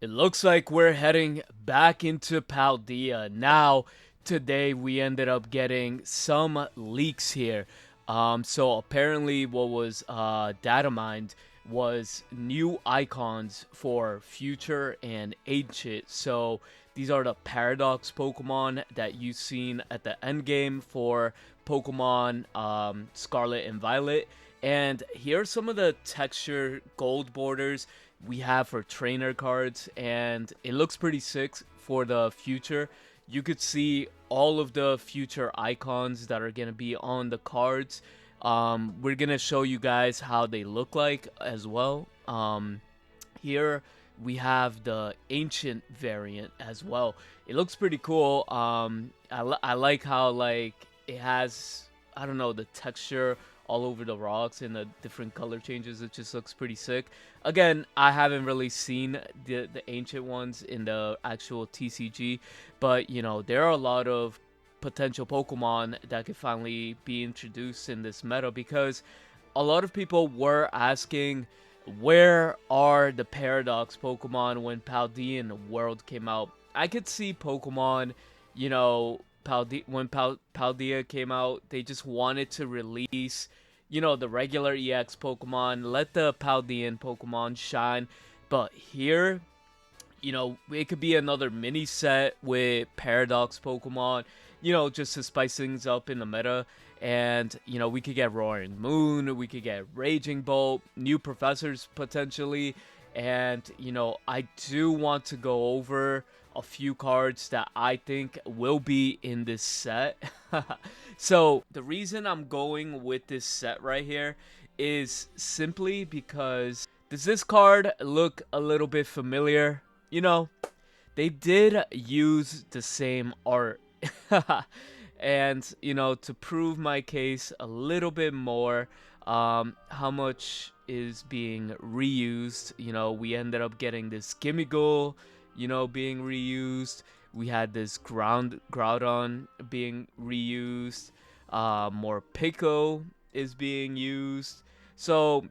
It looks like we're heading back into Paldea. Now, today we ended up getting some leaks here. So apparently what was data mined was new icons for future and ancient. So these are the paradox Pokemon that you've seen at the end game for Pokemon Scarlet and Violet. And here are some of the texture gold borders we have for trainer cards, and it looks pretty sick for the future. You could see all of the future icons that are gonna be on the cards. We're gonna show you guys how they look like as well. Here we have the ancient variant as well. It looks pretty cool. I like how like it has, I don't know, the texture all over the rocks and the different color changes. It just looks pretty sick. Again, I haven't really seen the ancient ones in the actual TCG, but you know there are a lot of potential Pokemon that could finally be introduced in this meta, because a lot of people were asking where are the Paradox Pokemon when Paldean World came out. I could see Pokemon, you know, when Paldea came out, they just wanted to release, you know, the regular EX Pokemon, let the Paldean Pokemon shine. But here, you know, it could be another mini set with Paradox Pokemon, you know, just to spice things up in the meta. And, you know, we could get Roaring Moon, we could get Raging Bolt, new professors potentially. And, you know, I do want to go over a few cards that I think will be in this set. So, the reason I'm going with this set right here is simply because does this card look a little bit familiar? You know, they did use the same art. And, you know, to prove my case a little bit more, how much is being reused. You know, we ended up getting this Gimmighoul, you know, being reused. We had this Groudon being reused. More Pico is being used. So,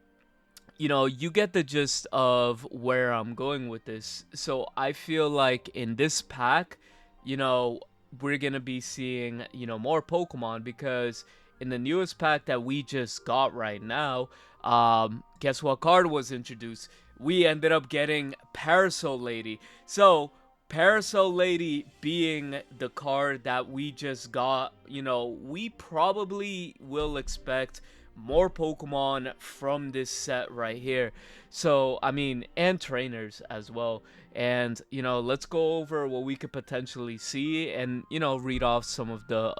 you know, you get the gist of where I'm going with this. So I feel like in this pack, you know, we're gonna be seeing, you know, more Pokemon, because in the newest pack that we just got right now, guess what card was introduced? We ended up getting Parasol Lady. So Parasol Lady being the card that we just got, you know, we probably will expect more Pokemon from this set right here. So, I mean, and trainers as well. And, you know, let's go over what we could potentially see and, you know, read off some of the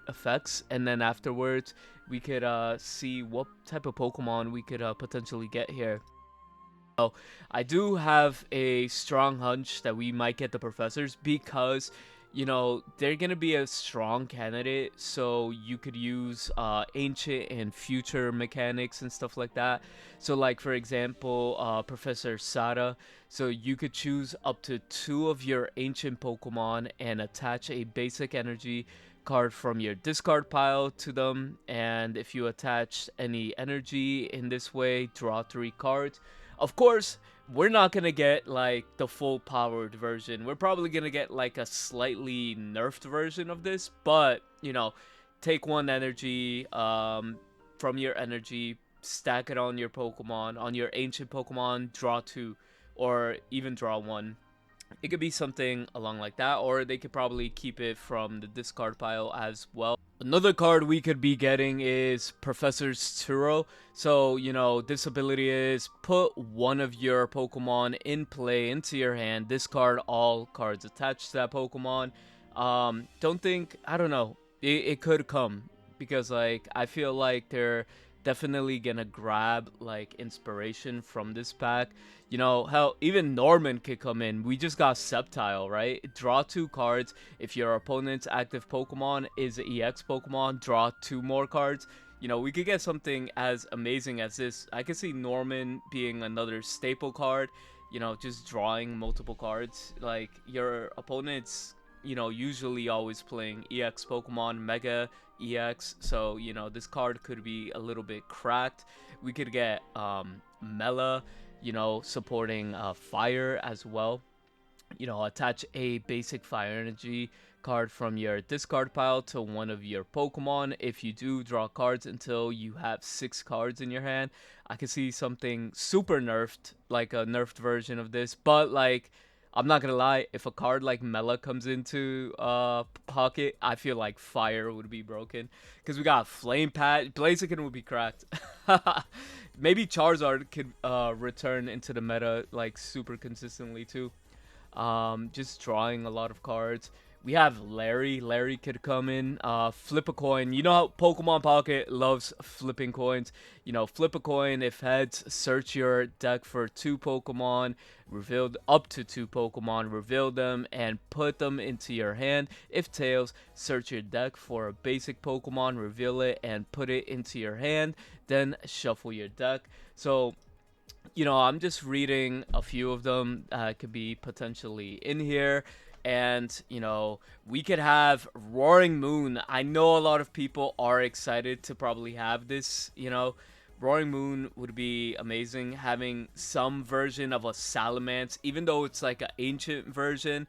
effects. And then afterwards, we could see what type of Pokemon we could potentially get here. So I do have a strong hunch that we might get the professors, because you know they're gonna be a strong candidate, so you could use ancient and future mechanics and stuff like that. So like for example, Professor Sada, so you could choose up to 2 of your ancient Pokemon and attach a basic energy card from your discard pile to them, and if you attach any energy in this way, draw 3 cards. Of course, we're not gonna get like the full powered version. We're probably gonna get like a slightly nerfed version of this, but you know, take 1 energy from your energy, stack it on your Pokemon, on your ancient Pokemon, draw 2, or even draw 1. It could be something along like that, or they could probably keep it from the discard pile as well. Another card we could be getting is Professor Turo. So, you know, this ability is put one of your Pokemon in play into your hand, discard all cards attached to that Pokemon. Don't think, I don't know, it could come, because like I feel like they're definitely gonna grab like inspiration from this pack. You know, hell, even Norman could come in. We just got Sceptile, right? Draw 2 cards. If your opponent's active Pokemon is an EX Pokemon, draw 2 more cards. You know, we could get something as amazing as this. I could see Norman being another staple card. You know, just drawing multiple cards. Like, your opponent's, you know, usually always playing EX Pokemon, Mega EX. So, you know, this card could be a little bit cracked. We could get Mela. supporting fire as well. Attach a basic fire energy card from your discard pile to one of your Pokemon. If you do, draw cards until you have 6 cards in your hand. I can see something super nerfed, like a nerfed version of this, but like, I'm not gonna lie, if a card like Mela comes into pocket, I feel like fire would be broken. Because we got Flame Pat, Blaziken would be cracked. Maybe Charizard could return into the meta like super consistently too. Just drawing a lot of cards. We have Larry. Larry could come in, flip a coin. You know how Pokemon Pocket loves flipping coins. Flip a coin. If heads, search your deck for 2 Pokemon, reveal up to 2 Pokemon, reveal them, and put them into your hand. If tails, search your deck for a basic Pokemon, reveal it, and put it into your hand. Then shuffle your deck. So I'm just reading a few of them that could be potentially in here. And, we could have Roaring Moon. I know a lot of people are excited to probably have this. Roaring Moon would be amazing. Having some version of a Salamence, even though it's like an ancient version,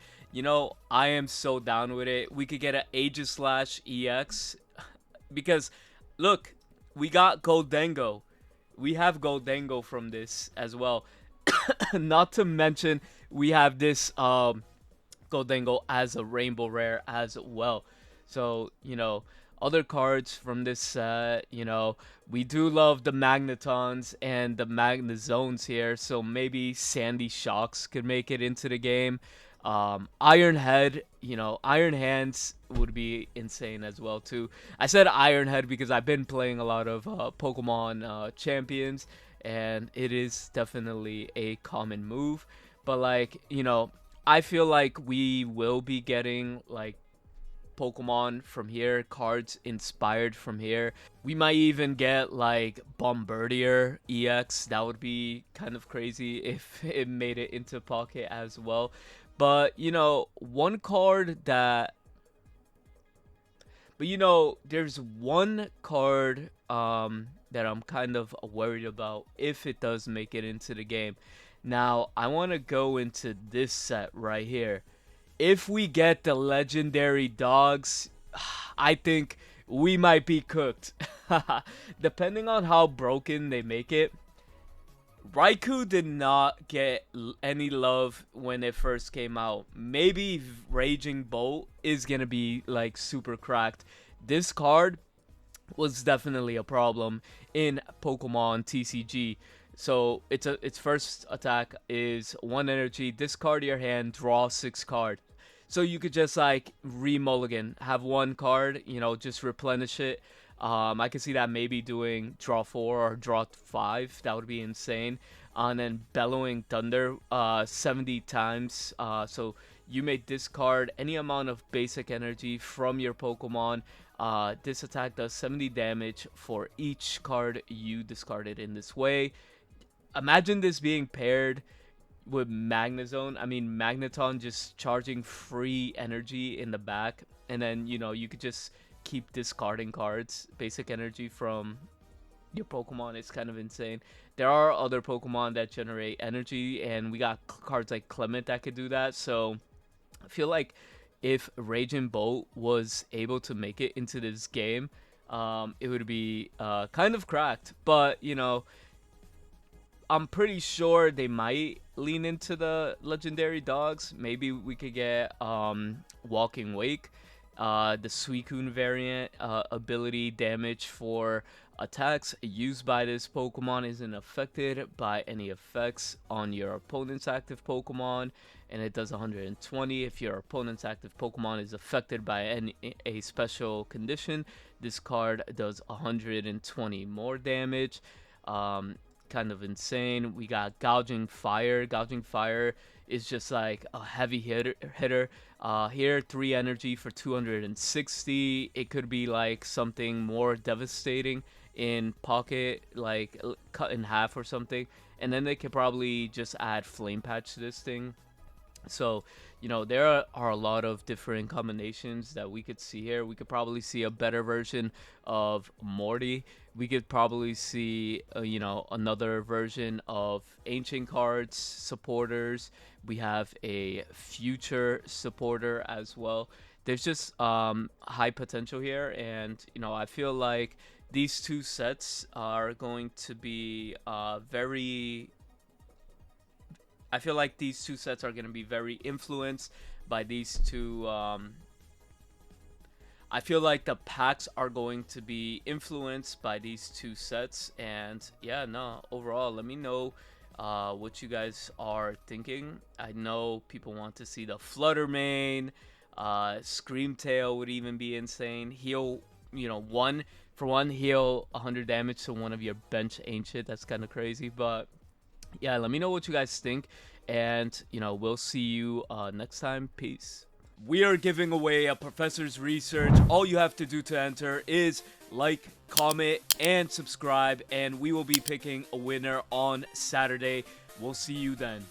I am so down with it. We could get an Aegislash EX. Because, look, we got Goldengo. We have Goldengo from this as well. Not to mention, we have this Goldengo as a rainbow rare as well. So, other cards from this set, we do love the Magnetons and the Magnezones here. So maybe Sandy Shocks could make it into the game. Iron Head, Iron Hands would be insane as well too. I said Iron Head because I've been playing a lot of Pokemon Champions, and it is definitely a common move. But like, I feel like we will be getting like Pokemon from here, cards inspired from here. We might even get like Bombardier EX. That would be kind of crazy if it made it into Pocket as well. But one card that there's one card that I'm kind of worried about if it does make it into the game. Now, I want to go into this set right here. If we get the legendary dogs, I think we might be cooked. Depending on how broken they make it. Raikou did not get any love when it first came out. Maybe Raging Bolt is gonna be like super cracked. This card was definitely a problem in Pokemon TCG. So its first attack is 1 energy, discard your hand, draw 6 cards. So you could just like re-mulligan, have 1 card, just replenish it. I could see that maybe doing draw 4 or draw 5. That would be insane. And then Bellowing Thunder 70 times. So you may discard any amount of basic energy from your Pokemon. This attack does 70 damage for each card you discarded in this way. Imagine this being paired with Magnezone. I mean, Magneton just charging free energy in the back. And then, you could just keep discarding cards, basic energy from your Pokemon. It's kind of insane. There are other Pokemon that generate energy, and we got cards like Clement that could do that. So I feel like if Raging Bolt was able to make it into this game, it would be kind of cracked. But, I'm pretty sure they might lean into the legendary dogs. Maybe we could get Walking Wake. The Suicune variant ability damage for attacks used by this Pokemon isn't affected by any effects on your opponent's active Pokemon, and it does 120. If your opponent's active Pokemon is affected by a special condition, this card does 120 more damage. Kind of insane. We got Gouging Fire. Gouging Fire is just like a heavy hitter. Here, 3 energy for 260. It could be like something more devastating in Pocket, like cut in half or something. And then they could probably just add Flame Patch to this thing. So, there are a lot of different combinations that we could see here. We could probably see a better version of Morty. We could probably see, another version of ancient cards supporters. We have a future supporter as well. There's just high potential here, and I feel like these two sets are going to be very I feel like these two sets are going to be very influenced by these two. I feel like the packs are going to be influenced by these two sets. And yeah, no, overall, let me know what you guys are thinking. I know people want to see the Flutter main. Screamtail would even be insane. Heal, heal 100 damage to one of your bench ancient. That's kind of crazy. But yeah, let me know what you guys think, and we'll see you next time. Peace. We are giving away a professor's research. All you have to do to enter is like, comment, and subscribe, and we will be picking a winner on Saturday. We'll see you then.